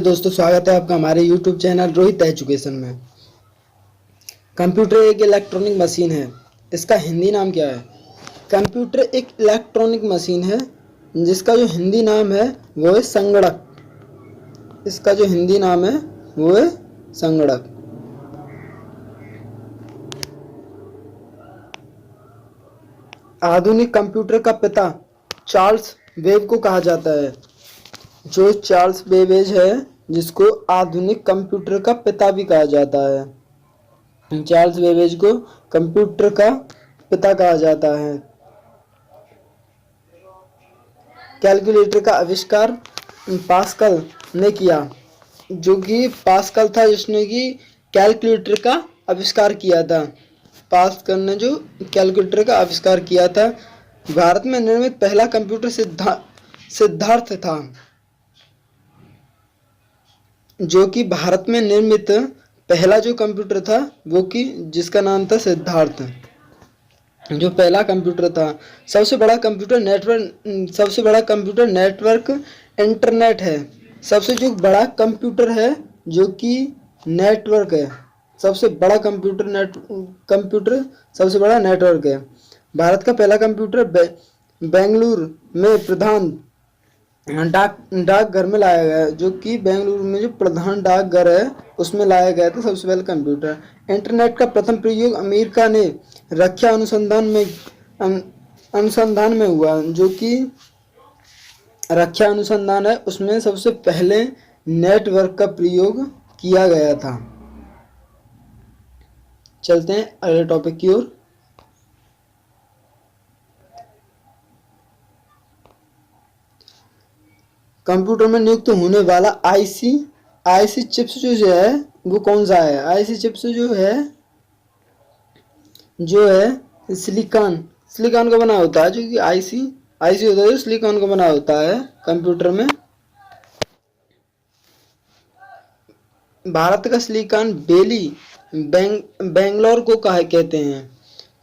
दोस्तों, स्वागत है आपका हमारे YouTube चैनल रोहित एजुकेशन में। कंप्यूटर एक इलेक्ट्रॉनिक मशीन है। इसका हिंदी नाम क्या है? कंप्यूटर एक इलेक्ट्रॉनिक मशीन है जिसका जो हिंदी नाम है वो है संगणक। इसका जो हिंदी नाम है वो है संगणक। आधुनिक कंप्यूटर का पिता चार्ल्स बेब को कहा जाता है। जो चार्ल्स बेबेज है जिसको आधुनिक कंप्यूटर का पिता भी कहा जाता है। चार्ल्स बेबेज को कंप्यूटर का पिता कहा जाता है। कैलकुलेटर का आविष्कार पास्कल ने किया। जो कि पास्कल था जिसने कि कैलकुलेटर का आविष्कार किया था। पास्कल ने जो कैलकुलेटर का आविष्कार किया था। भारत में निर्मित पहला कंप्यूटर सिद्धार्थ था। जो कि भारत में निर्मित पहला जो कंप्यूटर था वो कि जिसका नाम था सिद्धार्थ, जो पहला कंप्यूटर था। सबसे बड़ा कंप्यूटर नेटवर्क इंटरनेट है। सबसे जो बड़ा कंप्यूटर है जो कि नेटवर्क है। सबसे बड़ा कंप्यूटर सबसे बड़ा नेटवर्क है। भारत का पहला कंप्यूटर बेंगलुरु में प्रधान डाकघर में लाया गया है। जो कि बेंगलुरु में जो प्रधान डाकघर है उसमें लाया गया था सबसे पहले कंप्यूटर। इंटरनेट का प्रथम प्रयोग अमेरिका ने रक्षा अनुसंधान में हुआ। जो कि रक्षा अनुसंधान है उसमें सबसे पहले नेटवर्क का प्रयोग किया गया था। चलते हैं अगले टॉपिक की ओर। कंप्यूटर में नियुक्त होने वाला आईसी चिप्स जो है वो कौन सा है? आईसी चिप्स जो है सिलिकॉन का बना होता है। जो कि आईसी होता है जो सिलिकॉन का बना होता है कंप्यूटर में। भारत का सिलिकॉन वैली बेंगलोर को कहते हैं।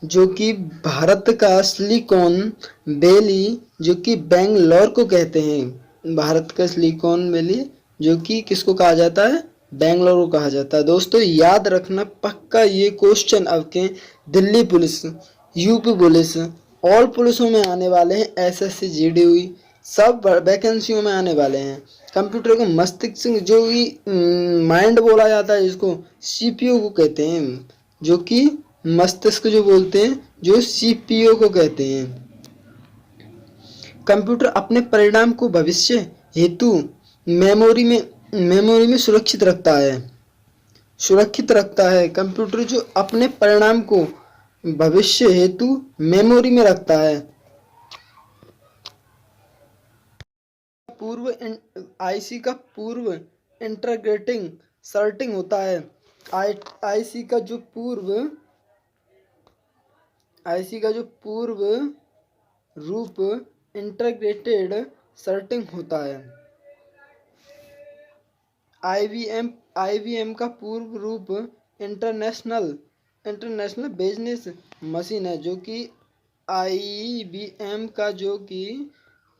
जो कि भारत का सिलिकॉन वैली जो कि बेंगलोर को कहते हैं। भारत का सिलिकॉन वैली जो कि किसको कहा जाता है? बेंगलोर को कहा जाता है। दोस्तों याद रखना पक्का, ये क्वेश्चन आपके Delhi police, UP police, all पुलिसों में आने वाले हैं। एसएससी, जीडी सब वैकेंसियों में आने वाले हैं। कंप्यूटर को मस्तिष्क जो कि माइंड बोला जाता है जिसको सीपीयू को कहते हैं। जो कि मस्तिष्क जो बोलते हैं जो सीपीयू को कहते हैं। कंप्यूटर अपने परिणाम को भविष्य हेतु मेमोरी में सुरक्षित रखता है। कंप्यूटर जो अपने परिणाम को भविष्य हेतु मेमोरी में रखता है। आईसी का पूर्व इंटीग्रेटिंग सर्किट होता है। आईसी का जो पूर्व रूप इंटीग्रेटेड सर्किट होता है। आईबीएम का पूर्व रूप इंटरनेशनल बिजनेस मशीन है। जो कि आईबीएम का जो कि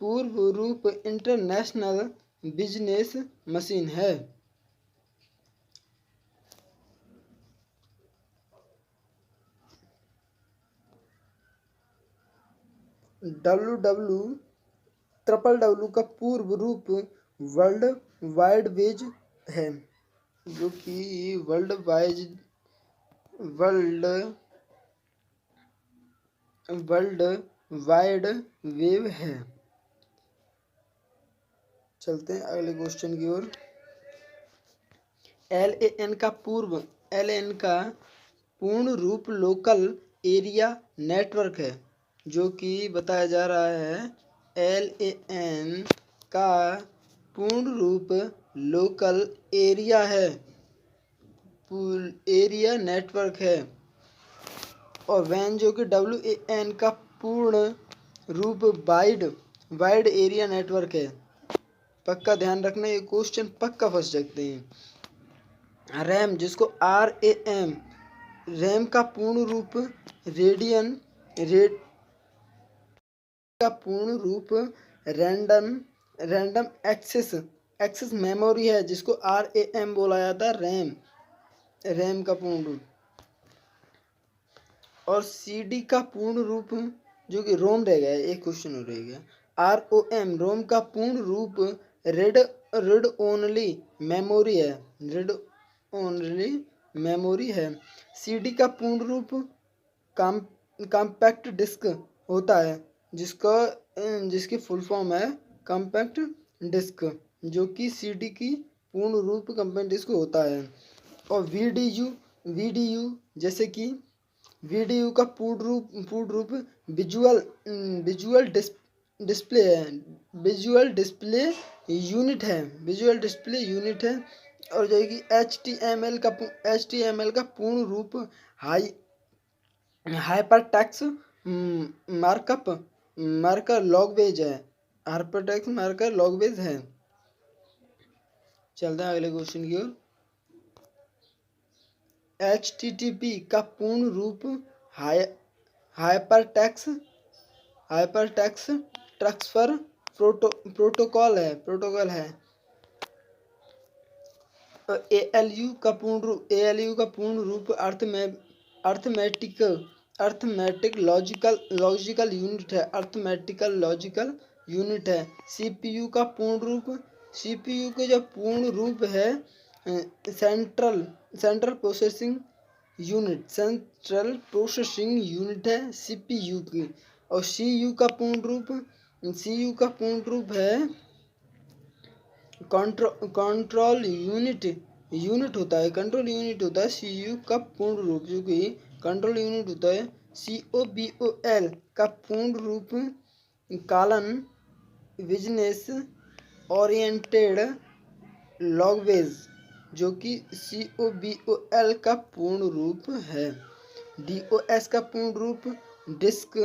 पूर्व रूप इंटरनेशनल बिजनेस मशीन है। डब्ल्यू का पूर्व रूप वर्ल्ड वाइड वेब है। जो कि वर्ल्ड वाइड वेब है। चलते हैं अगले क्वेश्चन की ओर। एल का पूर्ण रूप लोकल एरिया नेटवर्क है। जो कि बताया जा रहा है LAN का पूर्ण रूप लोकल एरिया नेटवर्क है। और वैन जो कि WAN का पूर्ण रूप वाइड एरिया नेटवर्क है। पक्का ध्यान रखना, ये क्वेश्चन पक्का फंस सकते हैं। रैम जिसको रैम का पूर्ण रूप रैंडम एक्सेस एक्सेस मेमोरी है जिसको RAM बोला जाता है, रैम का पूर्ण रूप। और CD का पूर्ण रूप जो कि रोम रह गया, एक क्वेश्चन हो रह गया। ROM रोम का पूर्ण रूप रीड ओनली मेमोरी है, रीड ओनली मेमोरी है। CD का पूर्ण रूप कॉम्पैक्ट डिस्क होता है, जिसकी फुल फॉर्म है कॉम्पैक्ट डिस्क, जो कि CD की पूर्ण रूप कॉम्पैक्ट डिस्क होता है। और VDU जैसे कि VDU का पूर्ण रूप विजुअल डिस्प्ले है, विजुअल डिस्प्ले यूनिट है, विजुअल डिस्प्ले यूनिट है। और जो है कि HTML का पूर्ण रूप हाइपरटेक्स्ट मार्कर लैंग्वेज है, हाइपरटेक्स्ट मार्कर लैंग्वेज है। चलते हैं अगले क्वेश्चन की ओर। HTTP का पूर्ण रूप हाइपरटेक्स्ट ट्रांसफर प्रोटोकॉल है। ALU का पूर्ण रूप अर्थमेटिक लॉजिकल यूनिट है, अर्थमेटिकल लॉजिकल यूनिट है। CPU का पूर्ण रूप, CPU का जो पूर्ण रूप है सेंट्रल प्रोसेसिंग यूनिट है CPU की। और CU का पूर्ण रूप है कंट्रोल यूनिट होता है, CU का पूर्ण रूप, जो कि कंट्रोल यूनिट होता है। COBOL का पूर्ण रूप कॉलन बिजनेस ओरिएंटेड लैंग्वेज, जो कि COBOL का पूर्ण रूप है। DOS का पूर्ण रूप डिस्क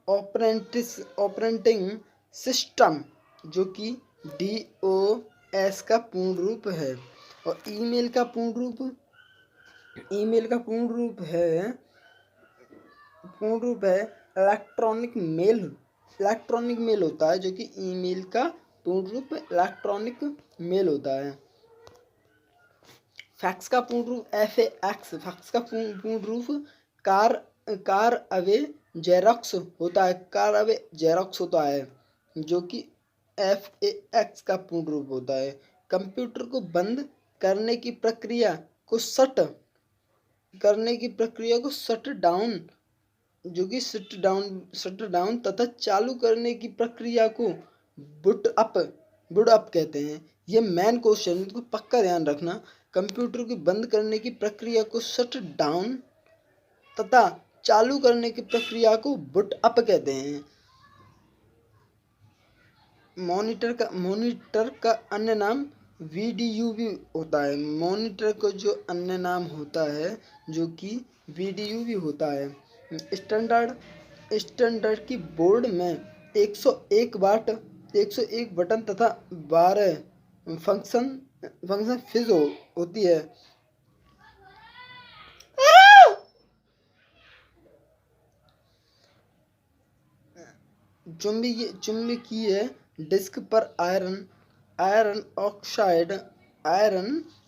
ऑपरेटिंग सिस्टम, जो कि DOS का पूर्ण रूप है। और ईमेल का पूर्ण रूप है इलेक्ट्रॉनिक मेल होता है, जो कि ईमेल का पूर्ण रूप इलेक्ट्रॉनिक मेल होता है। फैक्स का पूर्ण रूप फैक्स का पूर्ण रूप कार अवे जेरॉक्स होता है, जो कि FAX का पूर्ण रूप होता है। कंप्यूटर को बंद करने की प्रक्रिया को शट डाउन, जो कि शट डाउन तथा चालू करने की प्रक्रिया को बूट अप कहते हैं। ये मेन क्वेश्चन को पक्का ध्यान रखना। कंप्यूटर को बंद करने की प्रक्रिया को शट डाउन तथा चालू करने की प्रक्रिया को बूट अप कहते हैं। मॉनिटर का अन्य नाम VDU भी होता है। मॉनिटर को जो अन्य नाम होता है, जो कि VDU भी होता है। स्टैंडर्ड की बोर्ड में 101 बटन तथा 12 फंक्शन फिज होती है। चुंबकीय डिस्क पर आयरन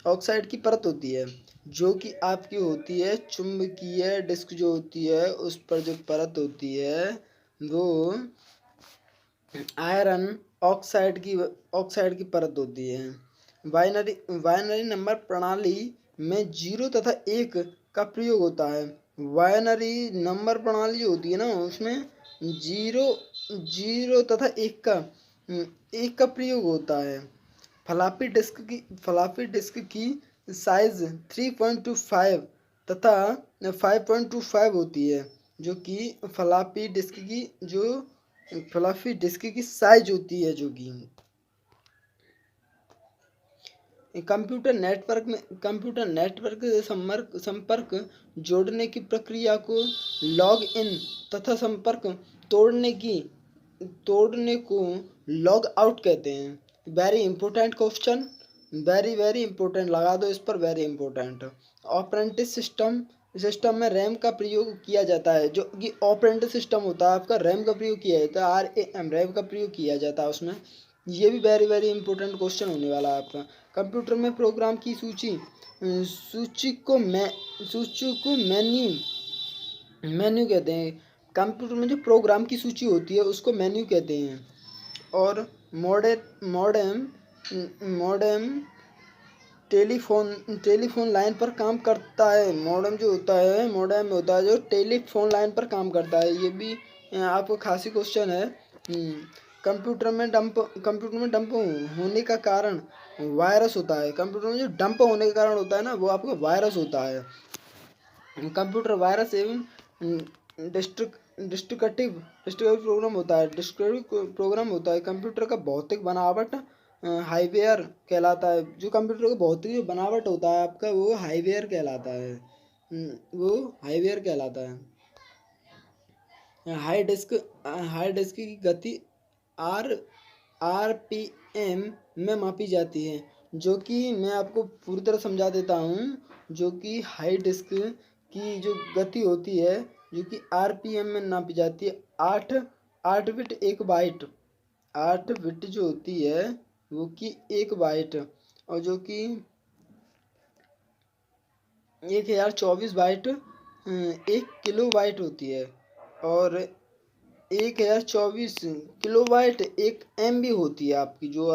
ऑक्साइड की परत होती है, जो कि आपकी होती है चुंबकीय डिस्क जो होती है, उस पर जो परत होती है वो आयरन ऑक्साइड की परत होती है। बाइनरी नंबर प्रणाली में 0 तथा 1 का प्रयोग होता है। बाइनरी नंबर प्रणाली जो होती है ना, उसमें 0 तथा 1 का प्रयोग होता है। फ्लॉपी डिस्क की साइज 3.25 तथा 5.25 होती है, जो कि फ्लॉपी डिस्क की साइज होती है, जो कि कंप्यूटर नेटवर्क से संपर्क जोड़ने की प्रक्रिया को लॉग इन तथा संपर्क तोड़ने को लॉग आउट कहते हैं। Very important question, very important, लगा दो इस पर, वेरी इंपॉर्टेंट। ऑपरेटिंग सिस्टम में रैम का प्रयोग किया जाता है, जो कि ऑपरेटिंग सिस्टम होता है आपका, रैम का प्रयोग किया जाता है। RAM रैम का प्रयोग किया जाता है उसमें। ये भी वेरी वेरी इंपॉर्टेंट क्वेश्चन होने वाला है आपका। कंप्यूटर में प्रोग्राम की सूची को मेन्यू कहते हैं। कंप्यूटर में जो प्रोग्राम की सूची होती है उसको मेन्यू कहते हैं। और मॉडेम मॉडेम टेलीफोन लाइन पर काम करता है। मॉडेम जो होता है, मॉडेम होता है जो टेलीफोन लाइन पर काम करता है। ये भी आपको खासी क्वेश्चन है। कंप्यूटर में डंप होने का कारण वायरस होता है। कंप्यूटर में जो डंप होने का कारण होता है ना, वो आपका वायरस होता है। कंप्यूटर वायरस एवं डिस्ट्रक्टिव प्रोग्राम होता है। कंप्यूटर का भौतिक बनावट हार्डवेयर कहलाता है। जो कंप्यूटर का भौतिक बनावट होता है आपका, वो हार्डवेयर कहलाता है। वो हार्डवेयर कहलाता है। हार्ड डिस्क की गति आर आरपीएम में मापी जाती है। जो कि मैं आपको पूरी तरह समझा देता हूँ। जो कि हाई डिस्क की जो गति होती है, जो कि आरपीएम में नापी जाती है। आठ बिट एक बाइट, 8 बिट जो होती है वो कि 1 बाइट, और जो कि 1024 बाइट 1 किलो बाइट होती है। और 1024 किलोबाइट 1 MB होती है आपकी। जो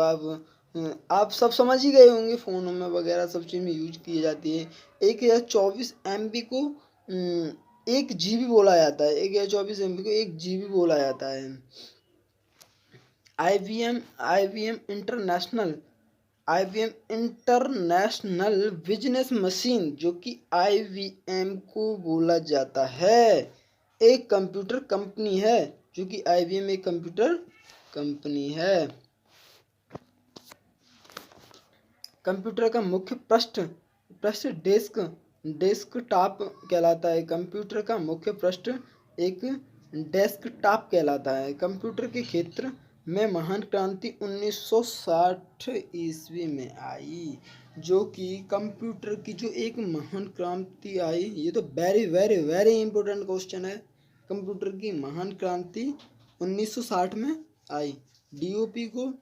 आप सब समझ ही गए होंगे, फ़ोनों में वगैरह सब चीज़ में यूज की जाती है। 1024 MB को 1 GB बोला जाता है। 1024 MB को 1 GB बोला जाता है। IBM इंटरनेशनल बिजनेस मशीन, जो कि IBM को बोला जाता है, एक कंप्यूटर कंपनी है। जो कि IBM एक कंप्यूटर कंपनी है। कंप्यूटर का मुख्य पृष्ठ डेस्कटॉप कहलाता है। कंप्यूटर का मुख्य पृष्ठ एक डेस्कटॉप कहलाता है। कंप्यूटर के क्षेत्र में महान क्रांति 1960 ईस्वी में आई। जो कि कंप्यूटर की जो एक महान क्रांति आई, ये तो very very very important question है। कंप्यूटर की महान क्रांति 1960 में आई। डीओपी को